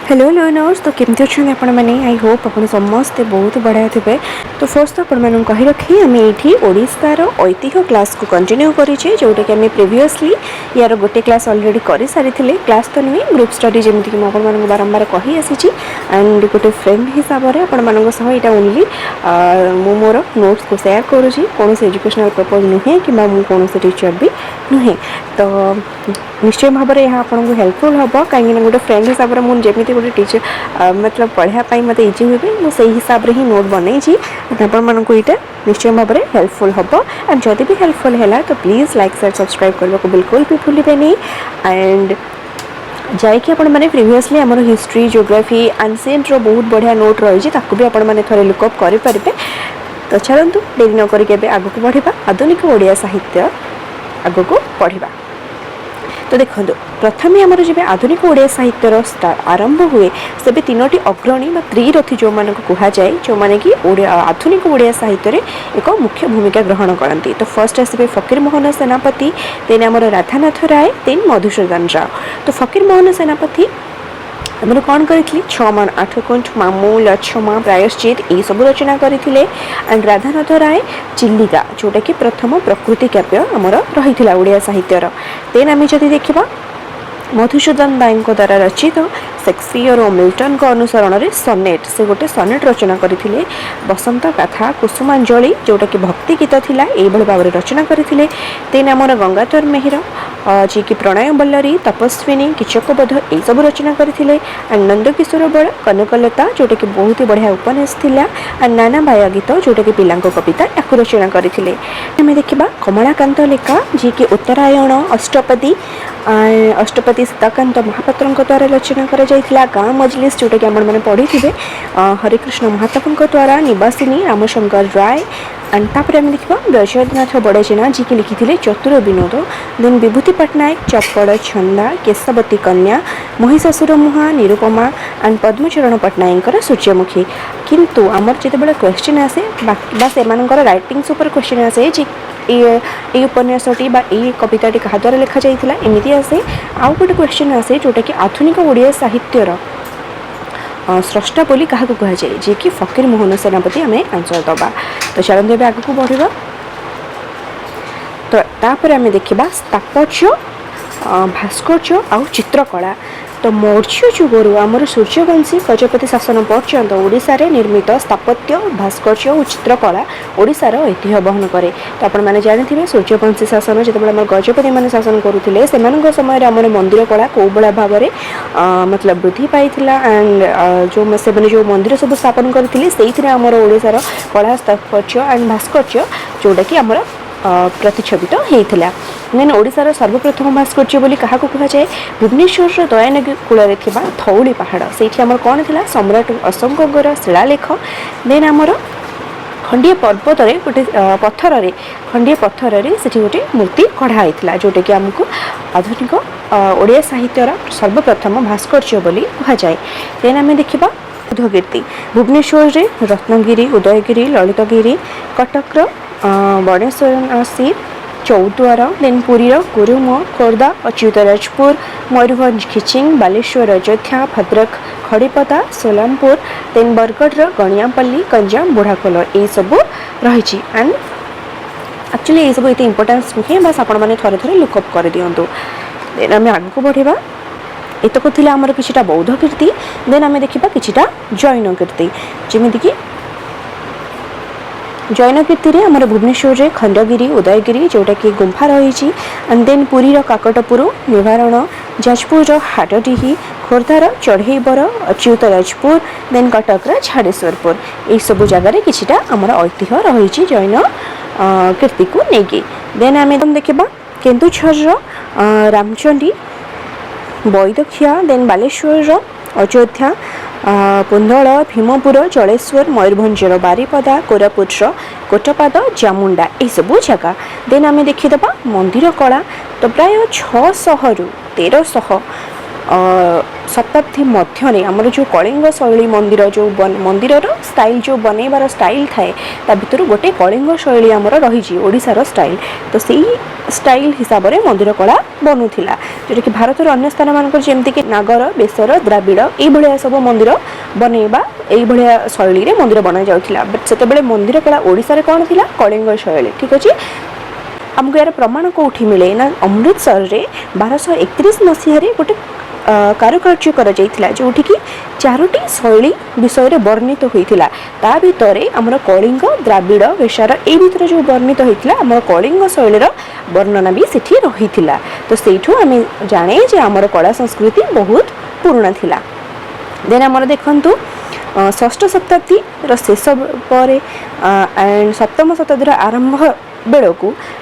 Hello learners तो केमती अच्छे आपण मैंने आई होप आप समस्ते बहुत बढ़िया थे। तो फर्स्ट तो आपण कही रखी आम ये ओडिशार ऐतिह्य क्लास को कंटिन्यू करेचे जोटा कि आम प्रिवियसली यार गोटे क्लास अलरेडी कर सारी क्लास तो नुहे ग्रुप स्टडी जमीक मुझे बारंबार कही आसी एंड गोटे फ्रेंड हिसाब से आपण ओनली मु मोर नोट्स को सेयार करुँची कौन एजुकेशनल पर्पज नुहे कि कौन टीचर भी नुहे। तो निश्चय भाव में यहाँ आपको हेल्पफुल हम कहीं गोटे फ्रेंड हिसाब से मुझे जमी गोटे टीचर मतलब पढ़ाई मत इजी हुए मुझे हिसाब से ही नोट बनई आपण को यहाँ निश्चय भाव में हेल्पफुल हम एंड जदि भी हेल्पफुल है तो प्लीज़ लाइक शेयर सब्सक्राइब करने को बिल्कुल भी भूलिए नहीं। एंड जाइए आपण मैंने प्रीवियसली आम हिस्ट्री जियोग्राफी एनसेंट रो बहुत बढ़िया नोट रही भी आपण मैंने थोड़े लुकअप करेंगे। तो चलतु डेरी नक आग को बढ़ा आधुनिक ओडिया साहित्य आग को पढ़ा। तो देखो प्रथम आमर जब आधुनिक ओडिया साहित्यर आरंभ हुए से तीनोटी अग्रणी त्रिरथी जो मान कहुए जो मैंने कि आधुनिक ओडिया साहित्य एक मुख्य भूमिका ग्रहण करती। तो फर्स्ट आसवे फकीर मोहन सेनापति, देन आमर राधानाथ राय, देन मधुसूदन राव। तो फकीर मोहन सेनापति आमर कौन करथिले 6 मान 8 कुंठ मामू लक्ष्मा प्रायश्चित यही सब रचना करथिले। एंड राधानाथ राय चिल्लिका जोटा कि प्रथम प्रकृति काव्य आमर रही ओडिया साहित्यर। देन आम जदि देखा मधुसूदन राय द्वारा रचित शेक्सपियर और मिल्टन को अनुसरण में सनेट से गोटे सनेट रचना करथिले। बसंत गाथा कुसुमांजलि जोटा कि भक्ति गीत थिला एई भाव में रचना करथिले। देन आमर गंगाधर मेहर जी कि प्रणय बल्लरी तपस्विनी किचकबोध यही सब रचना करथिले। एंड नंदकिशोर बड़ कनकलता जोटा कि बहुत ही बढ़िया उपन्यास थिला। एंड नाना बाया गीत जोटा कि पिलांक कविता या रचना करथिले। आम देखा कमलाकांत लेखा जी कि उत्तरायण अष्टपति सीताकांत महापात्र द्वारा रचना कर गाँ मजलिस जोटा कि मैंने पढ़ी थे हरिकृष्ण महाताप द्वारा निवासिनी रामशंकर राय। एंड तापर आम देखा बैजयनाथ बड़जेना जी की लिखी चतुर विनोद। देन विभूति पट्टनायक चपड़ छंदा केशवती कन्या महिषासुर मुहा निरुपमा एंड पद्मचरण पट्टनायक सूर्यमुखी। किंतु आमर जिते क्वेश्चन आसे बास एम राइटिंग्स उपर क्वेश्चन आसे ये उपन्यासटी कविताटी क्या द्वारा लिखा जाइए एमती आसे। आउ गोटे क्वेश्चन आसे जोटा कि आधुनिक ओडिया साहित्यर स्रष्टा बोली क्या कहुए जी कि फकीर मोहन सेनापति आम आंसर दबा। तो चलते भी आग को बढ़ा। तो तापर आम देखा स्थापत्य भास्कर्य आउ चित्रकला। तो मौर्य जुगरू आमर सूर्यवंशी गजपति शासन पर्यंत ओडिशा रे निर्मित स्थापत्य भास्कर्य और चित्रकला ओडिशार ऐतिह्य बहन करे। तो आपण मैंने जानते सूर्यवंशी शासन जो गजपति मैंने शासन करुले से समय आम मंदिर कला कौ भाला भाव में मतलब वृद्धि पाई। एंड जो से जो मंदिर सब स्थापन करते से आमर ओडिशार कला स्थापत्य एंड भास्कर्य जोटा कि आमर प्रतिच्छबित होता। देन ओडिशार सर्वप्रथम भास्कर्य बोली क्या कहुए भुवनेश्वर दयानगी कूल धौली पहाड़ से कौन थी सम्राट अशोकर शिलालेख। देन आमर खंडीय पर्वत गोटे पत्थर खंडीय पत्थर से गोटे मूर्ति कढ़ाई जोटा कि आमको आधुनिक ओडिया साहित्यर सर्वप्रथम भास्कर्य बोली कहुए। देन आम देखा उदयगिरी भुवनेश्वर रत्नगिरी उदयगिरी ललितगिरी कटक बणेश्वर चौद्वार। देन पुरीर गुरुम खोर्धा अच्युतराजपुर मयूरभंज खिचिंग बालेश्वर अयोध्या भद्रक खड़ीपदा सोलामपुर। देन बरगढ़ गणियापल्ली गंजाम बुढ़ाखोल यही सब रही। एंड एक्चुअली ये सब इतने इंपोर्टेंस नुहे बस आपण मैंने थे थे लुकअप कर दिंतु। देन आम आग को बढ़ा एतक थी आमर किछिटा बौद्ध कीर्ति। देन आम देखा किछिटा जैन कीर्ति जमीक कि जैन कीर्ति आमर भुवनेश्वर खंडगिरी उदयगिरी जोटा कि गुंफा रही। एंड देन पुरीर काकटपुर निवारण जाजपुर हाटडीही खोर्धार चढ़ईबर अच्युतराजपुर देन कटकर झाड़ेश्वरपुर यही सब जगार किछिटा आमर ऐतिह्य रही जैन कीर्ति को लेकिन। देन आम देखा केन्दुझर रामचंडी बैदखिया देन बालेश्वर अयोध्या पुंदल भीमपुर जलेश्वर मयूरभंजर बारीपदा कोरापुटर कोटपाद जामुंडा यही सब जगह। देन आम देखीद मंदिर कला। तो प्राय 600 रु 1300 शताब्दी मध्य आमर जो कलिंग शैली मंदिर जो मंदिर स्टाइल जो बनैबार स्टाइल थाए ता भितर गोटे कलिंग शैली आमर रही ओडिशार स्टाइल तो सही स्टाइल हिसाब से मंदिर कला बनूला जोटा कि भारत अन्य स्थान मानक जमीक नागर बेसर द्राविड़ ये सब मंदिर बनैबा ये शैली रे मंदिर बना जाउथिला बट सेतेबेले मंदिर कला ओडिशा कौन थी कलिंग शैली ठीक अच्छे आमको यार प्रमाण कौटी मिले ना अमृतसर रे 1231 मसीह गोटे कारुकार्य कर जोटि कि 4टी शैली विषय वर्णित होता ता भितर आमर कलिंग द्राविड़ वेशार ए भितर जो वर्णित होता आम कलिंग शैलीर वर्णना भी सेठी रही तो सेठू आम जाने जे आमर कला संस्कृति बहुत पुराना थिला देन आमर देखंतु षष्ठ शताब्दी शेष पर एंड सप्तम शताब्दी आरंभ बेलू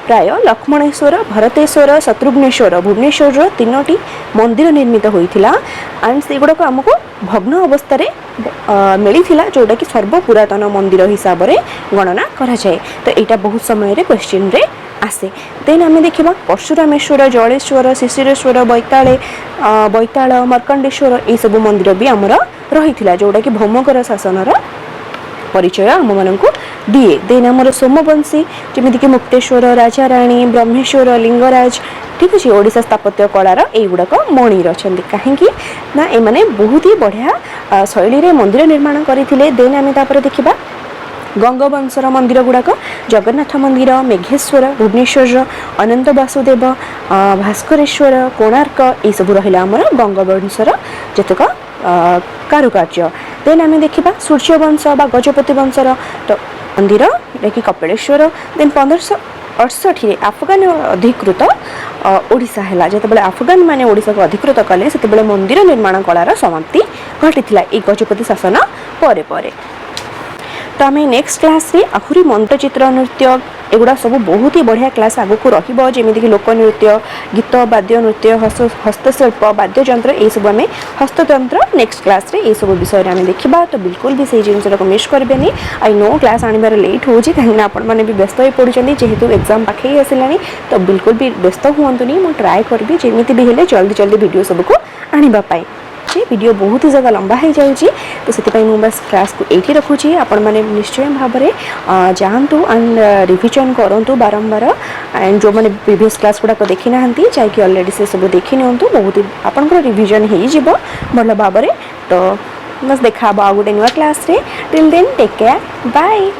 प्राय लक्ष्मणेश्वर भरतेश्वर शत्रुघ्नेश्वर भुवनेश्वर 3टी मंदिर निर्मित होता एंड से गुड़ाक आमको भग्न अवस्था मिलता जोटा कि सर्वपुरातन मंदिर हिसाब से गणना कराए तो यहाँ बहुत समय क्वेश्चन रे आसे देन आम देखा परशुरामेश्वर जलेश्वर शिशिरेश्वर बैताल मर्कंडेश्वर ये सब मंदिर भी आमर रही जोटा कि भौमकर शासनर परिचय आम मान दिए देन आमर सोमवंशी जमीक मुक्तेश्वर राजा राणी ब्रह्मेश्वर लिंगराज ठीक अच्छे ओडिशा स्थापत्य कलार युवाक मणिर अच्छा कहीं ना एमाने बहुत ही बढ़िया शैली रे मंदिर निर्माण करते देन आम देखा गंगवंशर मंदिर गुड़ाक जगन्नाथ मंदिर मेघेश्वर भुवनेश्वर अनंत वासुदेव भास्करेश्वर कोणार्क ये सब रहा आमर गंगवंशर जतक कारुकार्य देन आम देखा सूर्यवंश बा गजपति वंशर तो मंदिर कि कपिलेश्वर देन 1568 अफगान अधिकृत ओडिशा है जिते अफगान माने ओडिशा को अधिकृत कले से मंदिर निर्माण कलार समाप्ति घटी ये गजपति शासन परे परे तो आम नेक्स्ट क्लास रे आहुरी मंत्रचित्र नृत्य एगुड़ा सब बहुत ही बढ़िया क्लास आगक रमीक लोकनृत्य गीत वाद्य नृत्य हस्तशिल्प वाद्ययंत्र ये सब आम हस्ततंत्र नेक्स्ट क्लास रे ये सब विषय आम देखा तो बिल्कुल भी से जिनस मिस करेंगे आई नो क्लास आनबार लेट हो कहीं आपने भी व्यस्त हो पड़ते जेहेतु एग्जाम पाखे आसला तो बिल्कुल भी व्यस्त हूँ मुझे ट्राए करी जमी भी है जल्दी जल्दी वीडियो सबको आने वीडियो बहुत ही ज़्यादा लंबा हो जाऊँगी तो से बस क्लास को ये रखुच्छी आपण मैंने निश्चय भाव में जातु एंड रिविजन करूँ बारंबार एंड जो मैंने प्रीवियस क्लास गुड़ाक देखी ना जाकि अलरेडी से सब देखी नियंतु बहुत ही आपंकर रिविजन हो भल भाव में तो बस देखा आ गोटे नुआ class till then take care bye.